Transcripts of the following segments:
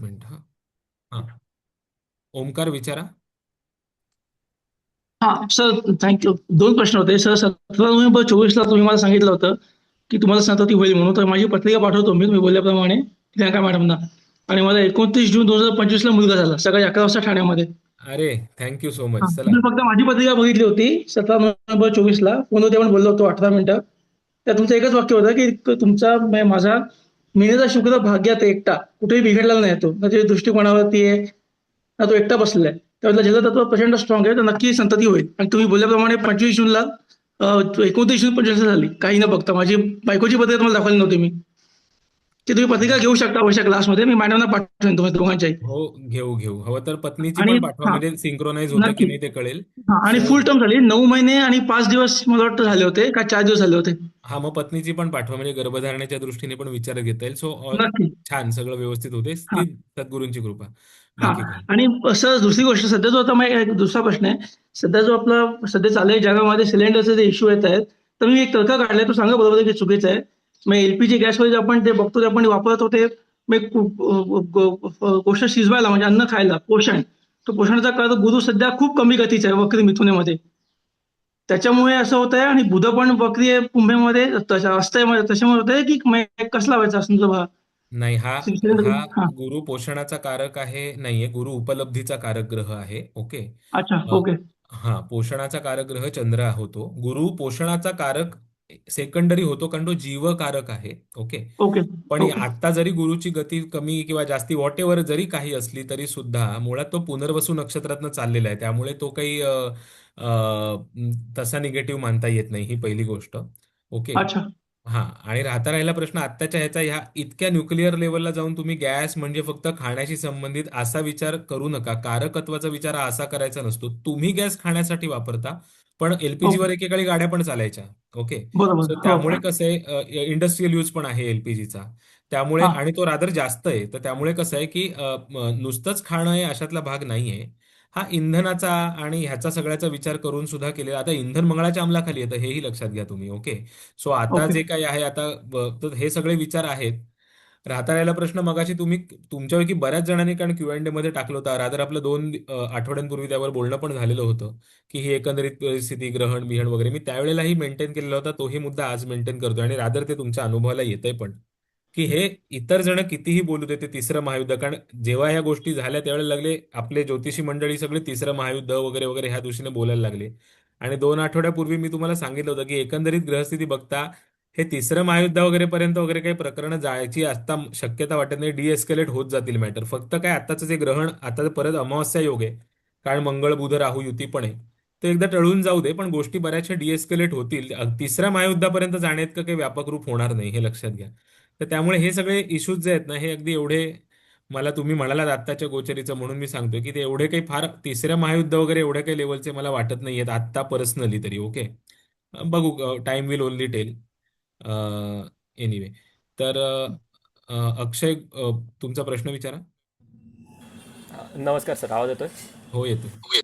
Minute. हा. हा. ओमकार विचारा. हा सर, थँक्यू. दोन प्रश्न होते सर. 17 नोव्हेंबर 24 तुम्ही मला सांगितलं होतं की तुम्हाला संतती होईल म्हणून. तर माझी पत्रिका पाठवतो मी तुम्ही बोलल्याप्रमाणे प्रियांका मॅडमना. आणि मला 29 जून 2025 मुलगा झाला सकाळी 11 वाजता ठाण्यामध्ये. अरे, थँक्यू सो हा, मच. चला. तुम्ही फक्त माझी पत्रिका बघितली होती 17 नोव्हेंबर 24 फोनवरती आपण बोललो होतो 18 मिनिटं. त्यात तुमचं एकच वाक्य होतं की तुमचा माझा मिनेचा शुक्र भाग्यात आहे एकटा कुठेही बिघडलेला नाही तो ना त्याच्या दृष्टिकोनावरती आहे ना तो एकटा बसलेला आहे. त्यावेळेला जलतत्व प्रचंड स्ट्रॉंग आहे तर नक्की संतती होईल. आणि तुम्ही बोलल्याप्रमाणे 25 जूनला 29 जून 25 झाली काही न बघता. माझी बायकोची पत्रिका तुम्हाला दाखवली नव्हती मी. की तुम्ही पत्रिका घेऊ शकता आवश्यक क्लासमध्ये मी मॅडमना पाठवेन तुम्ही दोघांच्याही. हो, घेऊ घेऊ. हवं तर पत्नीची आणि पण पाठवा, हा, म्हणजे सिंक्रोनाइज होतं की नक्की. नाही ते कळेल. हा, आणि सो फुल टर्म झाली 9 महिने आणि 5 दिवस मला वाटतं झाले होते का 4 दिवस झाले होते. हा, मग पत्नीची पण पाठवा, म्हणजे गर्भधारणेच्या दृष्टीने पण विचार घेता येईल. सो नक्की. छान, सगळं व्यवस्थित होते. हा. ती सद्गुरूंची कृपा. हा. बाकी काय. आणि असं दुसरी गोष्ट सध्या जो आता माझा एक दुसरा प्रश्न आहे. सध्या जो आपला सध्या चालू आहे जगामध्ये सिलेंडरचे जे इश्यू येत आहेत. तर मी एक तर्क काढलाय तो सांगा बरोबर आहे की चुकीचं आहे. मग एलपीजी गॅसवर जे आपण ते बघतो ते आपण वापरत होते. मग गोष्ट शिजवायला म्हणजे अन्न खायला पोषण. तो पोषणाचा काळ गुरु सध्या खूप कमी गतीचा आहे वक्री मिथुनेमध्ये. त्याच्यामुळे असं होत आहे आणि बुध पण वक्री आहे कुंभेमध्ये असतंय त्याच्यामुळे होत आहे की कसला व्हायचा असं भाग नाही, हा सिलेंडर. हा हा. गुरु पोषणाचा कारक आहे नाहीये, गुरु उपलब्धीचा कारक ग्रह आहे. ओके. अच्छा. अ, ओके. हा, पोषणाचा कारक ग्रह चंद्र होतो. गुरु पोषणाचा कारक सेकंडरी होतो, कारण तो जीवकारक आहे. ओके. ओके. पण ओके. आता जरी गुरुची गती कमी किंवा जास्ती वॉट एव्हर जरी काही असली तरी सुद्धा मुळात तो पुनर्वसू नक्षत्रातनं चाललेला आहे, त्यामुळे तो काही तसा निगेटिव्ह मानता येत नाही, ही पहिली गोष्ट. ओके. अच्छा. हा, आणि राहता राहिला प्रश्न आत्ताच्या ह्याचा, ह्या इतक्या न्यूक्लिअर लेवलला जाऊन तुम्ही गॅस म्हणजे फक्त खाण्याशी संबंधित असा विचार करू नका. कारकत्वाचा विचार हा असा करायचा नसतो. तुम्ही गॅस खाण्यासाठी वापरता, पण एलपीजीवर ओके. एकेकाळी गाड्या पण चालायच्या. ओके. बरोबर. सो हो. त्यामुळे कसं आहे, इंडस्ट्रियल यूज पण आहे एलपीजीचा. त्यामुळे, हां. आणि तो रादर जास्त आहे, तर त्यामुळे कसं आहे की नुसतंच खाणं आहे अशातला भाग नाहीये. हा इंधनाचा आणि ह्याचा सगळ्याचा विचार करून सुद्धा केलेला. आता इंधन मंगळाच्या अंमलाखाली येतं, हेही लक्षात घ्या तुम्ही. ओके. सो आता ओके. जे काही आहे आता, तर हे सगळे विचार आहेत. राहता राहिला प्रश्न मगाशी तुम्ही तुमच्यापैकी बऱ्याच जणांनी, कारण क्यू अँड मध्ये टाकलं होतं, रादर आपलं 2 आठवड्यांपूर्वी त्यावर बोलणं पण झालेलं होतं की ही एकंदरीत परिस्थिती, ग्रहण बिहण वगैरे, मी त्यावेळेलाही मेंटेन केलेला होता. तोही मुद्दा आज मेंटेन करतोय, आणि रादर ते तुमच्या अनुभवाला येतंय पण, की हे इतर जण कितीही बोलू दे, ते तिसरं महायुद्ध. कारण जेव्हा ह्या गोष्टी झाल्या त्यावेळेला लागले आपले ज्योतिषी मंडळी सगळे तिसरं महायुद्ध वगैरे वगैरे ह्या दृष्टीने बोलायला लागले. आणि 2 आठवड्यापूर्वी मी तुम्हाला सांगितलं होतं की एकंदरीत ग्रहस्थिती बघता हे तिसरं महायुद्ध वगैरे पर्यंत वगैरे काही प्रकरणं जायची आता शक्यता वाटत नाही. डिएस्केलेट होत जातील मॅटर. फक्त काय, आताचं जे ग्रहण, आता परत अमावस्या योग आहे, कारण मंगळ बुध राहू युती पण आहे, ते एकदा टळून जाऊ दे, पण गोष्टी बऱ्याचशा डिएस्केलेट होतील. तिसऱ्या महायुद्धापर्यंत जाण्यात काही व्यापक रूप होणार नाही, हे लक्षात घ्या. तर त्यामुळे हे सगळे इश्यूज जे आहेत ना, हे अगदी एवढे, मला तुम्ही म्हणालात आत्ताच्या गोचरीचं म्हणून मी सांगतोय की ते एवढे काही फार तिसऱ्या महायुद्ध वगैरे एवढ्या काही लेवलचे मला वाटत नाहीयेत आत्ता पर्सनली तरी. ओके. बघू, time will only tell. Anyway. तर अक्षय, तुमचा प्रश्न विचारा. नमस्कार सर, आवाज येतोय? हो, येतोय.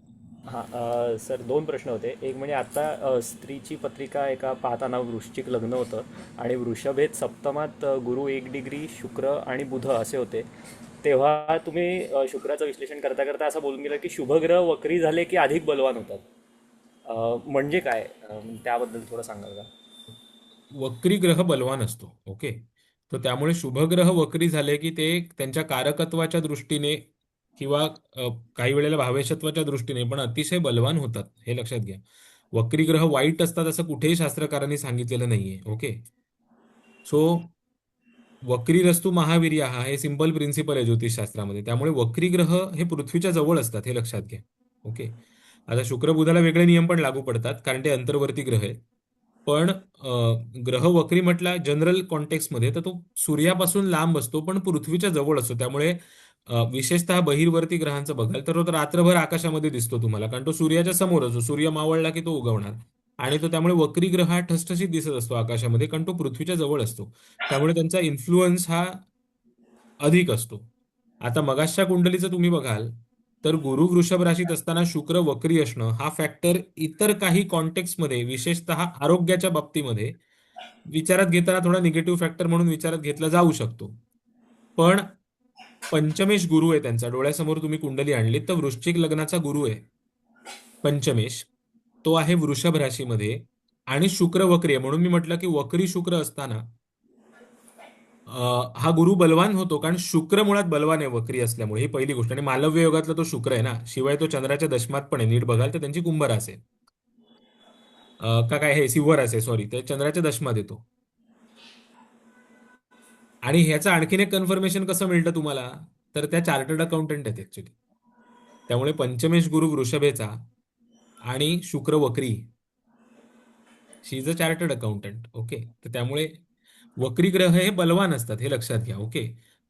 हां, सर दोन प्रश्न होते. एक म्हणजे आता स्त्रीची पत्रिका एका पाहताना वृश्चिक लग्न होतं आणि वृषभेत सप्तमात गुरु 1 डिग्री, शुक्र आणि बुध असे होते. तेव्हा तुम्ही शुक्राचं विश्लेषण करता करता असं बोलून गेलं की शुभग्रह वक्री झाले की अधिक बलवान होतात. म्हणजे काय? त्याबद्दल थोडं सांगाल का? वक्री ग्रह बलवान असतो. ओके. तर त्यामुळे शुभग्रह वक्री झाले की ते त्यांच्या कारकत्वाच्या दृष्टीने किंवा काही वेळेला भावेशत्वाच्या दृष्टीने पण अतिशय बलवान होतात, हे लक्षात घ्या. वक्री ग्रह वाईट असतात असं कुठेही शास्त्रकारांनी सांगितलेलं नाहीये. ओके. सो वक्रीरस्तु महावीर्य हा हे सिंपल प्रिन्सिपल आहे ज्योतिषशास्त्रामध्ये. त्यामुळे वक्री ग्रह हे पृथ्वीच्या जवळ असतात, हे लक्षात घ्या. ओके. आता शुक्र बुधाला वेगळे नियम पण लागू पडतात, कारण ते अंतर्वर्ती ग्रह आहेत. पण ग्रह वक्री म्हटला जनरल कॉन्टेक्स्टमध्ये, तर तो सूर्यापासून लांब असतो पण पृथ्वीच्या जवळ असतो. त्यामुळे विशेषतः बहिर्वर्ती ग्रहांचं बघाल तर तो रात्रभर आकाशामध्ये दिसतो तुम्हाला, कारण तो सूर्याच्या समोर असतो. सूर्य मावळला की तो उगवणार. आणि तो त्यामुळे वक्री ग्रह हा ठसठशीत दिसत असतो आकाशामध्ये, कारण तो पृथ्वीच्या जवळ असतो. त्यामुळे त्यांचा इन्फ्लुअन्स हा अधिक असतो. आता मगाशच्या कुंडलीचं तुम्ही बघाल तर गुरु वृषभ राशीत असताना शुक्र वक्री असणं हा फॅक्टर इतर काही कॉन्टेक्स्टमध्ये, विशेषतः आरोग्याच्या बाबतीमध्ये विचारात घेताना थोडा निगेटिव्ह फॅक्टर म्हणून विचारात घेतला जाऊ शकतो. पण पंचमेश गुरु आहे त्यांचा. डोळ्यासमोर तुम्ही कुंडली आणली तर वृश्चिक लग्नाचा गुरु आहे पंचमेश. तो आहे वृषभ राशीमध्ये आणि शुक्र वक्री आहे. म्हणून मी म्हटलं की वक्री शुक्र असताना हा गुरु बलवान होतो, कारण शुक्र मुळात बलवान आहे वक्री असल्यामुळे. ही पहिली गोष्ट. आणि मालव्य योगातला तो शुक्र आहे ना, शिवाय तो चंद्राच्या दशमात पण आहे. नीट बघाल तर त्यांची कुंभ रास आहे. का काय हे सिंह रास आहे, सॉरी, ते चंद्राच्या दशमात येतो. आणि ह्याचं आणखीन एक कन्फर्मेशन कसं मिळतं तुम्हाला, तर त्या चार्टर्ड अकाउंटंट आहेत ऍक्च्युली. त्यामुळे पंचमेश गुरु वृषभेचा आणि शुक्र वक्री, she is a chartered accountant. Okay. तर त्यामुळे वक्री ग्रह हे बलवान असतात, हे लक्षात घ्या. ओके.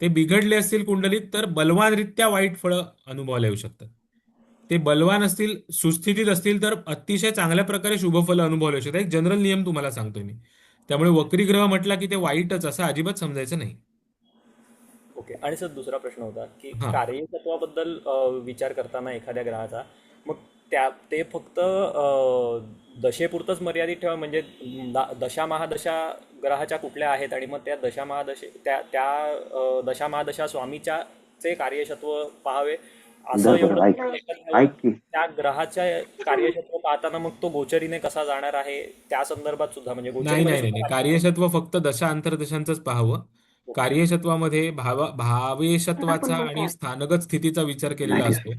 ते बिघडले असतील कुंडलीत तर बलवानरित्या वाईट फळं अनुभवायला येऊ शकतात. ते बलवान असतील, सुस्थितीत असतील तर अतिशय चांगल्या प्रकारे शुभफलं अनुभवायला येऊ शकतात. एक जनरल नियम तुम्हाला सांगतोय मी. त्यामुळे वक्री ग्रह म्हटला की ते वाईटच असं अजिबात समजायचं नाही. ओके. आणि सर दुसरा प्रश्न होता की हा. कार्यतत्वाबद्दल विचार करताना एखाद्या ग्रहाचा, मग ते फक्त दशेपुरतंच मर्यादित ठेवा, म्हणजे दशा महादशा ग्रहाच्या कुठल्या आहेत आणि मग त्या दशा महादशे त्या त्या दशा महादशा स्वामीच्या चे कार्यक्षत्व पाहावे, असं एवढं लेखन घ्यावं? त्या ग्रहाच्या कार्यक्षेत्र पाहताना मग तो गोचरीने कसा जाणार आहे त्या संदर्भात सुद्धा, म्हणजे नाही गोचरीमध्ये नाही नाही सुद्धा नाही, कार्यशत्व फक्त दशा अंतर्दशांचंच पाहावं. ओके. कार्यशत्वामध्ये भावेशत्वाचा आणि स्थानगत स्थितीचा विचार केलेला असतो.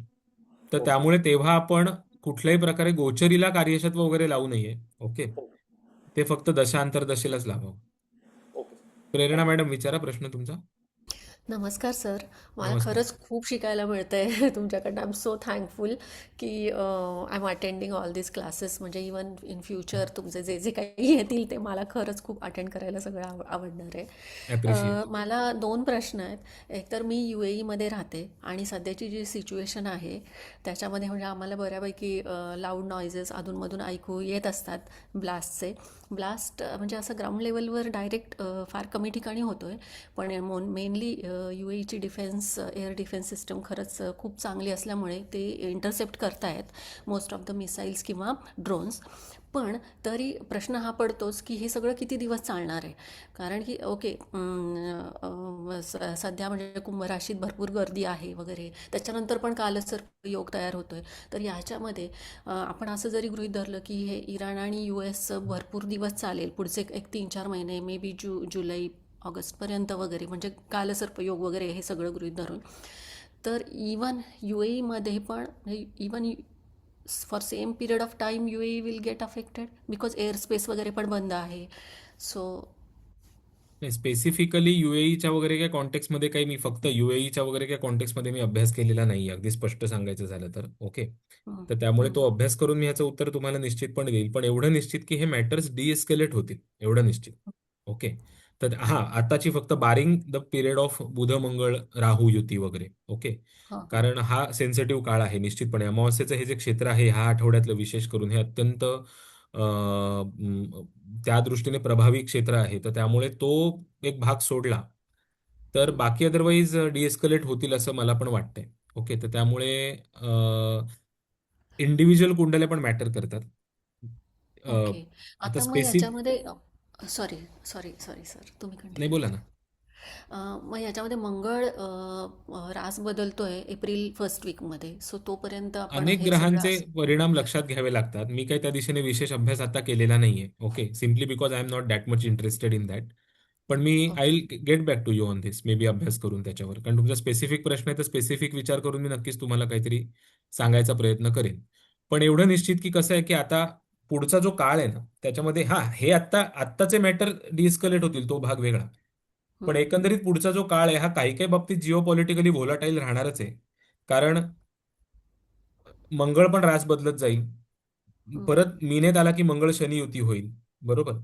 तर ओके. त्यामुळे तेव्हा आपण कुठल्याही प्रकारे गोचरीला कार्यशत्व वगैरे लावू नये. ओके. ओके. ते फक्त दशा अंतर्दशेलाच लावावं. ओके. प्रेरणा थँक्यू. मॅडम, विचारा प्रश्न तुमचा. नमस्कार सर. मला नमस्कार. खरंच खूप शिकायला मिळतंय तुमच्याकडनं. आय एम सो थँकफुल की I am attending all this classes. म्हणजे इवन इन फ्युचर तुमचे जे जे काही येतील ते मला खरंच खूप अटेंड करायला सगळं आवडणार आहे. ॲप्रिशिएट. मला 2 प्रश्न आहेत. एक तर मी UAE मध्ये राहते आणि सध्याची जी सिच्युएशन आहे त्याच्यामध्ये म्हणजे आम्हाला बऱ्यापैकी लाऊड नॉइजेस अधूनमधून ऐकू येत असतात ब्लास्टचे. ब्लास्ट म्हणजे असं ग्राउंड लेवलवर डायरेक्ट फार कमी ठिकाणी होतोय, पण मेनली UAEची एअर डिफेन्स सिस्टम खरंच खूप चांगली असल्यामुळे ते इंटरसेप्ट करतायत मोस्ट ऑफ द मिसाईल्स किंवा ड्रोन्स. पण तरी प्रश्न हा पडतोच की हे सगळं किती दिवस चालणार आहे. कारण की ओके, सध्या म्हणजे कुंभ राशीत भरपूर गर्दी आहे वगैरे, त्याच्यानंतर पण कालसर्प योग तयार होतोय. तर याच्यामध्ये आपण असं जरी गृहीत धरलं की हे इराण आणि US भरपूर दिवस चालेल, पुढचे एक 3-4 महिने, मे बी जुलै ऑगस्टपर्यंत वगैरे, म्हणजे कालसर्पयोग वगैरे हे सगळं गृहीत धरून, तर इवन UAEमध्ये पण even for same period of time UAE will get affected because air space वगैरे पण बंद आहे. सो नाही, स्पेसिफिकली युएईच्या वगैरे काय कॉन्टेक्स्टमध्ये काही, मी फक्त युएईच्या वगैरे काय कॉन्टेक्स्टमध्ये मी अभ्यास केलेला नाही, अगदी स्पष्ट सांगायचं झालं तर. ओके. तर त्यामुळे तो अभ्यास करून मी ह्याचं उत्तर तुम्हाला निश्चितपणे देईल. पण एवढं निश्चित की हे मॅटर्स डिएस्केलेट होतील, एवढं निश्चित. ओके. तर हा, आताची फक्त बारिंग द पिरियड ऑफ बुध मंगळ राहू युती वगैरे. ओके. हां. कारण हा सेन्सिटिव्ह काळ आहे निश्चितपणे. अमावस्येचं हे जे क्षेत्र आहे ह्या आठवड्यातलं विशेष करून हे अत्यंत त्या दृष्टीने प्रभावी क्षेत्र आहे. तर त्यामुळे तो एक भाग सोडला तर बाकी अदरवाईज डिएस्कलेट होतील असं मला पण वाटतंय. ओके. तर त्यामुळे इंडिव्हिज्युअल कुंडल्या पण मॅटर करतात. अ, ओके. आता आता मग स्पेसिफिक. याच्यामध्ये सॉरी सॉरी सॉरी सर, तुम्ही नाही, कंटिन्यू बोला करा. ना. मग याच्यामध्ये मंगळ रास बदलतोय एप्रिल फर्स्ट वीकमध्ये, सो तोपर्यंत आपण अनेक हे सगळं ग्रहांचे परिणाम लक्षात घ्यावे लागतात. मी काही त्या दिशेने विशेष अभ्यास आता केलेला नाहीये. Okay. Simply because I am not that much interested in that. पण मी I okay. Will get back to you on this, maybe अभ्यास करून त्याच्यावर. कारण तुमचा स्पेसिफिक प्रश्न आहे तर स्पेसिफिक विचार करून मी नक्कीच तुम्हाला काहीतरी सांगायचा प्रयत्न करेन. पण एवढं निश्चित की कसं आहे की आता पुढचा जो काळ आहे ना त्याच्यामध्ये, हा, हे आत्ताचे मॅटर डिस्कलेट होतील, तो भाग वेगळा. पण हम्म, एकंदरीत पुढचा जो काळ आहे हा काही काही बाबतीत जिओ पॉलिटिकली व्होलाटाईल राहणारच आहे. कारण मंगळ पण रास बदलत जाईल. हम्म, परत मीनेत आला की मंगळ शनी युती होईल. बरोबर.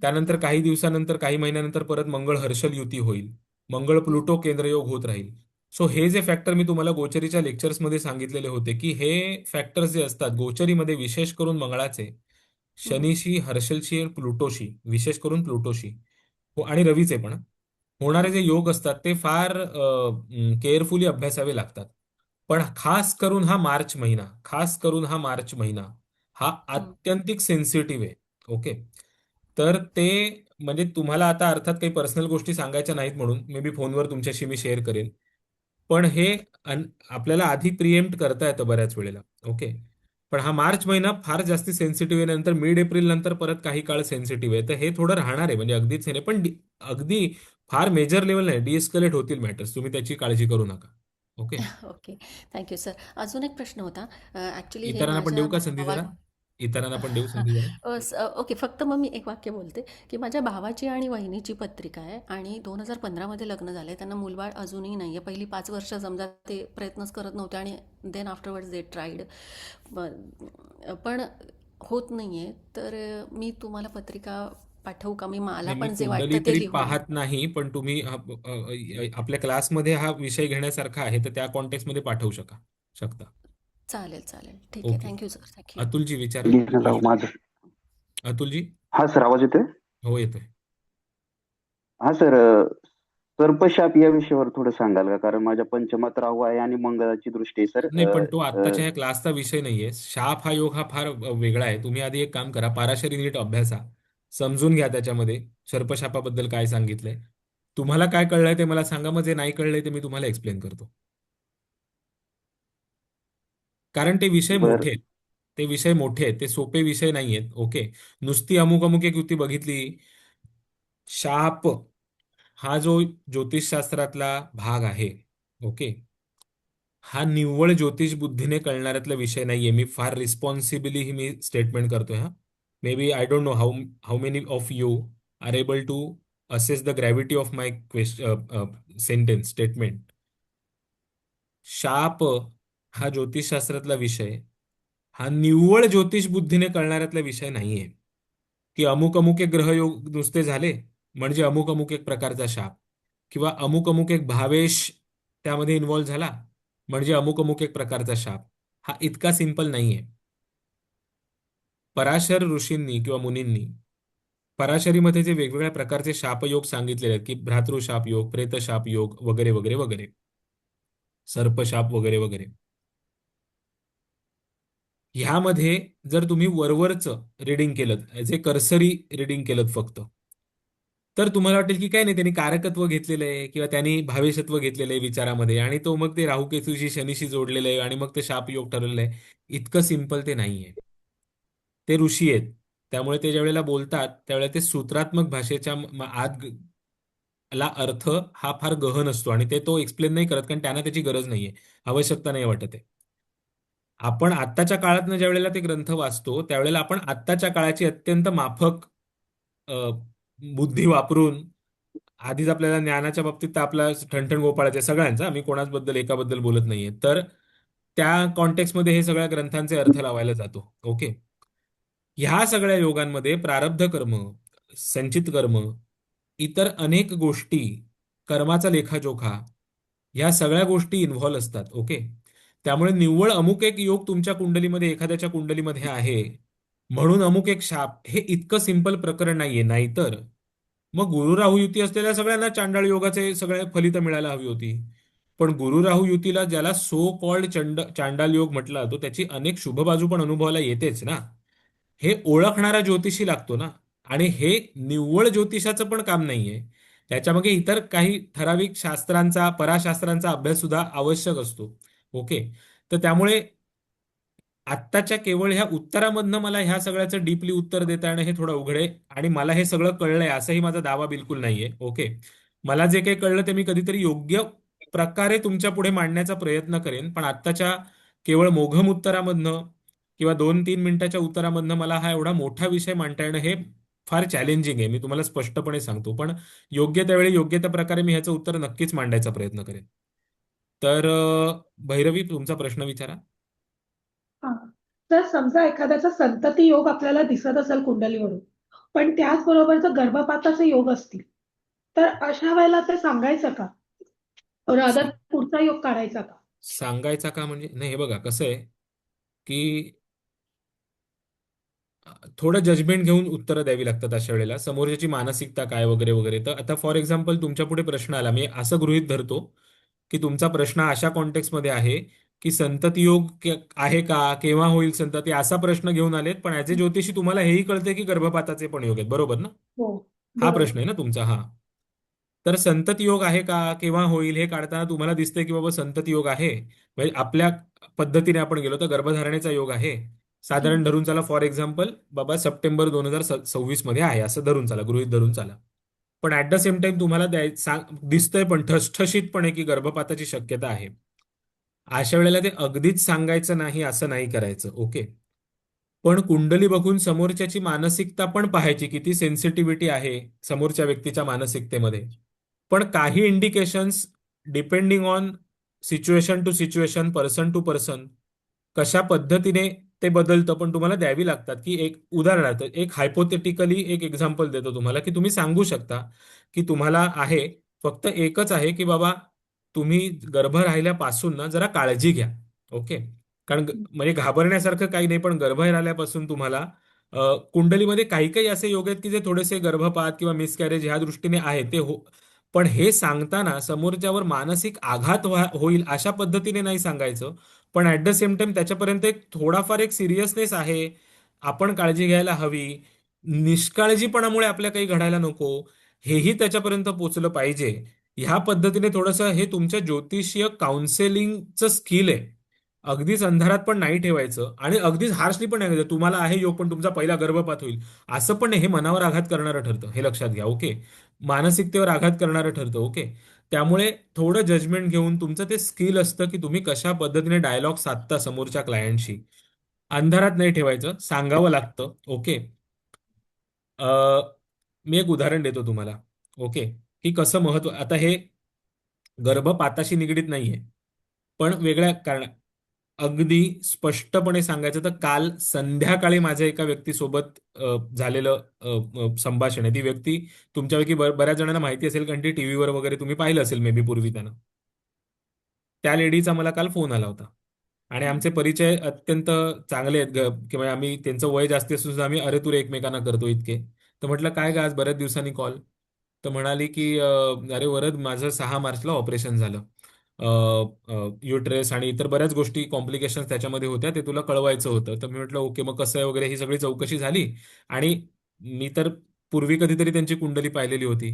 त्यानंतर हम्म, काही दिवसानंतर, काही महिन्यानंतर परत मंगळ हर्षल युती होईल. मंगळ हम्म, प्लुटो केंद्रयोग होत राहील. सो हे जे फॅक्टर मी तुम्हाला गोचरीच्या लेक्चर्समध्ये सांगितलेले होते की हे फॅक्टर्स जे असतात गोचरीमध्ये, विशेष करून मंगळाचे, हम्म, शनीशी, हर्षलशी, प्लुटोशी, विशेष करून प्लुटोशी हो, आणि रवीचे पण होणारे जे हम्म, योग असतात ते फार केअरफुली अभ्यासावे लागतात. पण खास करून हा मार्च महिना हा हम्म, आत्यंतिक सेन्सिटिव्ह आहे. ओके. तर ते म्हणजे तुम्हाला आता अर्थात काही पर्सनल गोष्टी सांगायच्या नाहीत म्हणून मे बी फोनवर तुमच्याशी मी शेअर करेन. पण हे आपल्याला आधी प्रिएम्प्ट करता येतं बऱ्याच वेळेला. ओके. पण हा मार्च महिना फार जास्ती सेन्सिटिव्ह आहे. नंतर मिड एप्रिल नंतर परत काही काळ सेन्सिटिव्ह आहे. तर हे थोडं राहणार आहे, म्हणजे अगदीच हे नाही, पण अगदी फार मेजर लेवल नाही, डिएस्केलेट होतील मॅटर्स, तुम्ही त्याची काळजी करू नका. ओके. ओके. Thank you sir. अजून एक प्रश्न होता. ॲक्च्युली हे इतरांना पण माझ्या देऊ का संधी भावा जरा? इतरांना पण देऊ संधी जरा? ओके. फक्त मग मी एक वाक्य बोलते, की माझ्या भावाची आणि वहिनीची पत्रिका आहे आणि 2015मध्ये लग्न झालंय. त्यांना मूलबाळ अजूनही नाहीये. पहिली 5 वर्ष समजा ते प्रयत्नच करत नव्हते आणि देन आफ्टरवर्ड्स दे ट्राईड. पण होत नाहीये. तर मी तुम्हाला पत्रिका पाठवू का? मला नाही, मी पण जे कुंडली वाटतं ते तरी लिहून. पाहत नाही, पण तुम्ही आपल्या क्लासमध्ये हा विषय घेण्यासारखा आहे, तर त्या कॉन्टेक्स्ट मध्ये पाठवू शकता. चालेल, चालेल. ठीक आहे. ओके. Thank you sir. थँक्यू. अतुलजी विचारा. लिहिलं राव माझं. अतुलजी. हा सर, आवाज येतोय? हो, येतोय. हा सर, सर्पशाप या विषयावर थोडं सांगाल का? कारण माझ्या पंचमात राहू आहे आणि मंगळाची दृष्टी आहे सर. नाही, पण तो आत्ताच्या ह्या क्लासचा विषय नाहीये. शाप हा योग हा फार वेगळा आहे. तुम्ही आधी एक काम करा, पाराशरी नीट अभ्यासा, समजून घ्या त्याच्यामध्ये सर्पशापाबद्दल काय सांगितलंय. तुम्हाला काय कळलंय ते मला सांगा, मग जे नाही कळलंय ते मी तुम्हाला एक्सप्लेन करतो. कारण ते विषय बर. मोठे आहेत. ते विषय मोठे आहेत, ते सोपे विषय नाही आहेत. ओके. नुसती अमुक अमुक एक युक्ती बघितली. शाप हा जो ज्योतिषशास्त्रातला भाग आहे, ओके, हा निव्वळ ज्योतिष बुद्धीने कळणाऱ्यातला विषय नाहीये. मी फार रिस्पॉन्सिबली ही मी स्टेटमेंट करतोय हा. Maybe I don't know how how many of you are able to assess the gravity of my sentence statement. शाप हा ज्योतिषशास्त्रातला विषय हा निव्वळ ज्योतिष बुद्धीने कळणाऱ्यातला विषय नाहीये, की अमुक अमुक एक ग्रहयोग नुसते झाले म्हणजे अमुक अमुक एक प्रकारचा शाप, किंवा अमुक अमुक एक भावेश त्यामध्ये इन्व्हॉल्व्ह झाला म्हणजे अमुक अमुक एक प्रकारचा शाप. हा इतका सिंपल नाहीये. पराशर ऋषींनी किंवा मुनींनी पराशरीमध्ये जे वेगवेगळ्या प्रकारचे शापयोग सांगितलेले आहेत, की भ्रातृशाप योग, प्रेतशाप योग, वगैरे वगैरे वगैरे, सर्पशाप वगैरे वगैरे, ह्यामध्ये जर तुम्ही वरवरचं रिडिंग केलं, ॲज ए कर्सरी रिडिंग केलं फक्त, तर तुम्हाला वाटेल की काय नाही, त्यांनी कारकत्व घेतलेलं आहे किंवा त्यांनी भावेशत्व घेतलेलं आहे विचारामध्ये, आणि तो मग ते राहुकेतूशी शनीशी जोडलेलं आहे आणि मग ते शापयोग ठरलेलं आहे. इतकं सिंपल ते नाहीये. ते ऋषी आहेत, त्यामुळे ते ज्यावेळेला बोलतात त्यावेळेला ते सूत्रात्मक भाषेच्या आत ला अर्थ हा फार गहन असतो आणि ते तो एक्सप्लेन नाही करत, कारण त्यांना त्याची गरज नाहीये, आवश्यकता नाही वाटत आहे. आपण आत्ताच्या काळातनं ज्या वेळेला ते ग्रंथ वाचतो त्यावेळेला आपण आत्ताच्या काळाची अत्यंत माफक अ, बुद्धी वापरून, आधीच आपल्याला ज्ञानाच्या बाबतीत तर आपला ठणठण गोपाळाच्या सगळ्यांचा, मी कोणाचबद्दल एकाबद्दल बोलत नाहीये, तर त्या कॉन्टेक्स्टमध्ये हे सगळ्या ग्रंथांचे अर्थ लावायला जातो. ओके. ह्या सगळ्या योगांमध्ये प्रारब्ध कर्म, संचित कर्म, इतर अनेक गोष्टी, कर्माचा लेखाजोखा, ह्या सगळ्या गोष्टी इन्व्हॉल्व असतात. ओके. त्यामुळे निव्वळ अमुक एक योग तुमच्या कुंडलीमध्ये, एखाद्याच्या कुंडलीमध्ये आहे म्हणून अमुक एक शाप, हे इतकं सिंपल प्रकरण नाहीये. नाहीतर मग गुरु राहू युती असलेल्या सगळ्यांना चांडाळ योगाचे सगळे फलित मिळायला हवी होती. पण गुरु राहू युतीला ज्याला सो कॉल्ड चांडाल योग म्हटला तो, त्याची अनेक शुभ बाजू पण अनुभवाला येतेच ना. हे ओळखणारा ज्योतिषी लागतो ना. आणि हे निव्वळ ज्योतिषाचं पण काम नाहीये, त्याच्यामागे इतर काही ठराविक शास्त्रांचा, पराशास्त्रांचा अभ्यास सुद्धा आवश्यक असतो. ओके. तर त्यामुळे आत्ताच्या केवळ ह्या उत्तरामधनं मला ह्या सगळ्याचं डीपली उत्तर देता येणं हे थोडं अवघड आहे, आणि मला हे सगळं कळलंय असाही माझा दावा बिलकुल नाहीये. ओके. मला जे काही कळलं ते मी कधीतरी योग्य प्रकारे तुमच्या पुढे मांडण्याचा प्रयत्न करेन, पण आत्ताच्या केवळ मोघम उत्तरामधनं किंवा 2-3 मिनिटाच्या उत्तरामधनं मला हा एवढा मोठा विषय मांडता येणं हे फार चॅलेंजिंग आहे, मी तुम्हाला स्पष्टपणे सांगतो. पण योग्य त्यावेळी योग्य त्या प्रकारे मी ह्याचं उत्तर नक्कीच मांडायचा प्रयत्न करेन. तर भैरवी, तुमचा प्रश्न विचारा. हा. जर समजा एखाद्याचा संतती योग आपल्याला दिसत असेल कुंडलीवरून, पण त्याचबरोबर गर्भपाताचे योग असतील, तर अशा वेळेला ते सांगायचं का? रादर पुढचा योग काढायचा का? सांगायचा का म्हणजे, नाही, हे बघा कसं आहे की थोडं जजमेंट घेऊन उत्तरं द्यावी लागतात अशा वेळेला, समोरच्याची मानसिकता काय वगैरे वगैरे. तर आता फॉर एक्झाम्पल तुमच्या पुढे प्रश्न आला, मी असं गृहीत धरतो की तुमचा प्रश्न अशा कॉन्टेक्स्टमध्ये आहे की संतती योग आहे का, केव्हा होईल संतती, असा प्रश्न घेऊन आलेत. पण ऍज ए ज्योतिषी तुम्हाला हेही कळते की गर्भपाताचे पण योग आहेत, बरोबर ना? हो, हा बरोबर. प्रश्न आहे ना तुमचा? हा. तर संतती योग आहे का, केव्हा होईल हे काढताना तुम्हाला दिसतंय की बाबा संतती योग आहे, म्हणजे आपल्या पद्धतीने आपण गेलो तर गर्भधारणेचा योग आहे. साधारण धरून चला, फॉर एक्झाम्पल बाबा सप्टेंबर 2026 मध्ये आहे असं धरून चला, गृहीत धरून चला. पण ऍट द सेम टाइम तुम्हाला दिसतंय पण ठसठशीतपणे की गर्भपाताची शक्यता आहे. अशा वेळेला ते अगदीच सांगायचं नाही असं नाही करायचं, ओके. पण कुंडली बघून समोरच्याची मानसिकता पण पाहायची, किती सेन्सिटिव्हिटी आहे समोरच्या व्यक्तीच्या मानसिकतेमध्ये. पण काही indications depending on situation to situation, person to person, कशा पद्धतीने ते बदलतं पण तुम्हाला द्यावी लागतात. की एक उदाहरणार्थ, एक हायपोथेटिकली एक एक्झाम्पल देतो तुम्हाला, की तुम्ही सांगू शकता की तुम्हाला आहे, फक्त एकच आहे की बाबा तुम्ही गर्भ राहिल्यापासून ना जरा काळजी घ्या, ओके. कारण म्हणजे घाबरण्यासारखं काही नाही, पण गर्भ राहिल्यापासून तुम्हाला कुंडलीमध्ये काही काही असे योग आहेत की जे थोडेसे गर्भपात किंवा मिसकॅरेज ह्या दृष्टीने आहे ते पण हे सांगताना समोरच्यावर मानसिक आघात होईल अशा पद्धतीने नाही सांगायचं. पण ऍट द सेम टाइम त्याच्यापर्यंत एक थोडाफार एक सिरियसनेस आहे, आपण काळजी घ्यायला हवी, निष्काळजीपणामुळे आपल्या काही घडायला नको, हेही त्याच्यापर्यंत पोचलं पाहिजे. ह्या पद्धतीने थोडंसं हे तुमच्या ज्योतिषीय काउन्सेलिंगचं स्किल आहे. अगदीच अंधारात पण नाही ठेवायचं आणि अगदीच हार्शली पण नाही करायचं. तुम्हाला आहे योग पण तुमचा पहिला गर्भपात होईल असं पण नाही. हे मनावर आघात करणारं ठरतं, हे लक्षात घ्या, ओके. मानसिकतेवर आघात करणारं ठरतं, ओके. त्यामुळे थोडं जजमेंट घेऊन तुमचं ते स्किल असतं की तुम्ही कशा पद्धतीने डायलॉग साधता समोरच्या क्लायंटशी. अंधारात नाही ठेवायचं, सांगावं लागतं, ओके. मी एक उदाहरण देतो तुम्हाला, ओके, की कसं महत्व. आता हे गर्भपाताशी निगडीत नाहीये, पण वेगळ्या कारण. अगदी स्पष्टपणे सांगायचं तर काल संध्याकाळी माझ्या एका व्यक्तीसोबत झालेलं संभाषण आहे. ती व्यक्ती तुमच्यापैकी बऱ्याच जणांना माहिती असेल, कारण ती टीव्हीवर वगैरे तुम्ही पाहिलं असेल मे बी पूर्वी त्यांना. त्या लेडीचा मला काल फोन आला होता आणि आमचे परिचय अत्यंत चांगले आहेत, किंवा आम्ही त्यांचं वय जास्ती असून सुद्धा आम्ही अरे तुरे एकमेकांना करतो इतके. तर म्हटलं काय ग आज बऱ्याच दिवसांनी कॉल. तर म्हणाली की अरे वरद, माझं 6 मार्चला ऑपरेशन झालं. युटरेस आणि इतर बऱ्याच गोष्टी कॉम्प्लिकेशन्स त्याच्यामध्ये होत्या, ते तुला कळवायचं होतं. तर मी म्हटलं ओके, मग कसं आहे वगैरे ही सगळी चौकशी झाली. आणि मी तर पूर्वी कधीतरी त्यांची कुंडली पाहिलेली होती.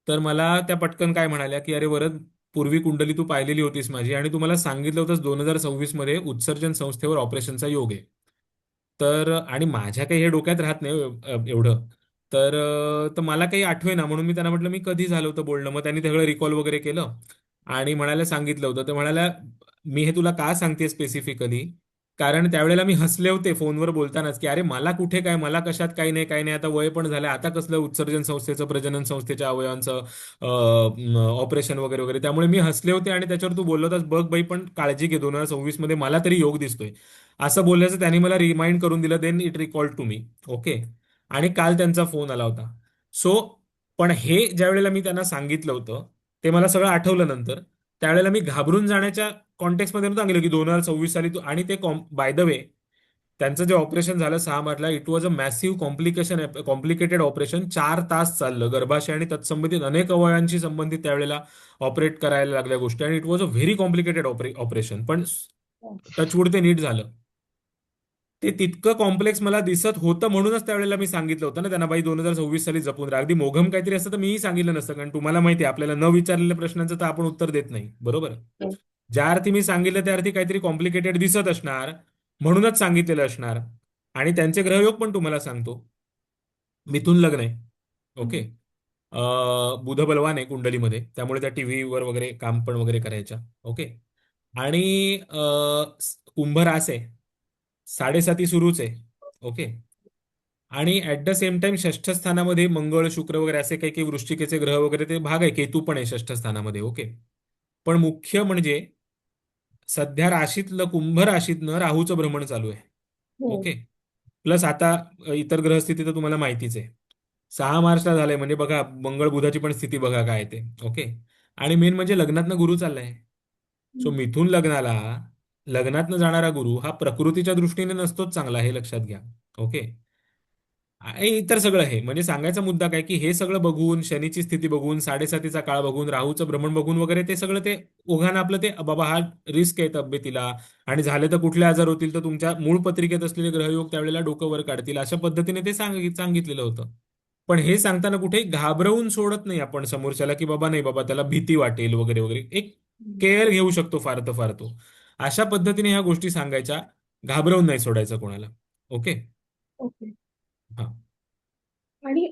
तर मला त्या पटकन काय म्हणाल्या की अरे वरद, पूर्वी कुंडली तू पाहिलेली होतीस माझी आणि तू मला सांगितलं होतंस 2026 मध्ये उत्सर्जन संस्थेवर ऑपरेशनचा योग आहे. तर आणि माझ्या काही हे डोक्यात राहत नाही एवढं. तर मला काही आठवेना, म्हणून मी त्यांना म्हटलं मी कधी झालं होतं बोलणं. मग त्यांनी सगळं रिकॉल वगैरे केलं आणि म्हणायला सांगितलं होतं. तर म्हणाल्या मी हे तुला का सांगते स्पेसिफिकली, कारण त्यावेळेला मी हसले होते फोनवर बोलतानाच की अरे मला कुठे काय, मला कशात काही नाही काही नाही, आता वय पण झालं, आता कसलं उत्सर्जन संस्थेचं, प्रजनन संस्थेच्या अवयवांचं ऑपरेशन वगैरे वगैरे. त्यामुळे मी हसले होते आणि त्याच्यावर तू बोललो होतास बघ बाई, पण काळजी घे, 2026 मध्ये मला तरी योग दिसतोय असं बोलल्याचं त्यांनी मला रिमाइंड करून दिलं. Then it recalled to me, okay. आणि काल त्यांचा फोन आला होता. सो पण हे ज्या वेळेला मी त्यांना सांगितलं होतं ते मला सगळं आठवलं नंतर. त्यावेळेला मी घाबरून जाण्याच्या कॉन्टेक्स्टमध्ये नव्हतं सांगितलं की 2026 साली तू. आणि ते बाय द वे त्यांचं जे ऑपरेशन झालं 6 मार्चला, it was a massive complicated operation. 4 तास चाललं, गर्भाशय आणि तत्संबंधित अनेक अवयवांशी संबंधित त्यावेळेला ऑपरेट करायला लागल्या गोष्टी, आणि it was a very complicated operation. पण टचवूड ते नीट झालं. ते तितकं कॉम्प्लेक्स मला दिसत होतं, म्हणूनच त्यावेळेला मी सांगितलं होतं ना त्यांना, बाई 2026 साली जपून राहा. अगदी मोघम काहीतरी असतं तर मीही सांगितलं नसतं, कारण तुम्हाला माहिती आहे आपल्याला न विचारलेल्या प्रश्नांचं तर आपण उत्तर देत नाही, बरोबर. ज्या अर्थी मी सांगितलं त्या अर्थी काहीतरी कॉम्प्लिकेटेड दिसत असणार, म्हणूनच सांगितलेलं असणार. आणि त्यांचे ग्रहयोग पण तुम्हाला सांगतो. मिथुन लग्न आहे, ओके. बुध बलवान आहे कुंडलीमध्ये, त्यामुळे त्या टीव्हीवर वगैरे काम पण वगैरे करायच्या, ओके. आणि कुंभ रास आहे, 7.5 सुरूच आहे, ओके. आणि ऍट द सेम टाइम षष्ठ स्थानामध्ये मंगळ शुक्र वगैरे असे काही काही वृश्चिकेचे ग्रह वगैरे ते भाग आहे, केतू पण आहे षष्ठ स्थानामध्ये, ओके. पण मुख्य म्हणजे सध्या राशीतलं, कुंभ राशीतनं राहूचं भ्रमण चालू आहे, हो. ओके. प्लस आता इतर ग्रहस्थिती तर तुम्हाला माहितीच आहे. 6 मार्चला झालंय म्हणजे बघा मंगळ बुधाची पण स्थिती बघा काय ते, ओके. आणि मेन म्हणजे लग्नातनं गुरु चाललाय. सो मिथून लग्नातनं जाणारा गुरु हा प्रकृतीच्या दृष्टीने नसतोच चांगला, हे लक्षात घ्या, ओके. आणि इतर सगळं हे म्हणजे सांगायचा मुद्दा काय की हे सगळं बघून, शनीची स्थिती बघून, 7.5चा काळ बघून, राहूचं भ्रमण बघून वगैरे ते सगळं ते ओघानं आपलं ते बाबा हा रिस्क आहे तब्येतीला, आणि झाले तर कुठले आजार होतील तर तुमच्या मूळ पत्रिकेत असलेले ग्रहयोग त्यावेळेला डोकं वर काढतील, अशा पद्धतीने ते सांगितलेलं होतं. पण हे सांगताना कुठेही घाबरवून सोडत नाही आपण समोरच्याला, की बाबा नाही बाबा त्याला भीती वाटेल वगैरे वगैरे. एक केअर घेऊ शकतो फार तर फार तो. अशा पद्धतीने ह्या गोष्टी सांगायच्या, घाबरवून नाही सोडायचं कोणाला. ओके. ओके.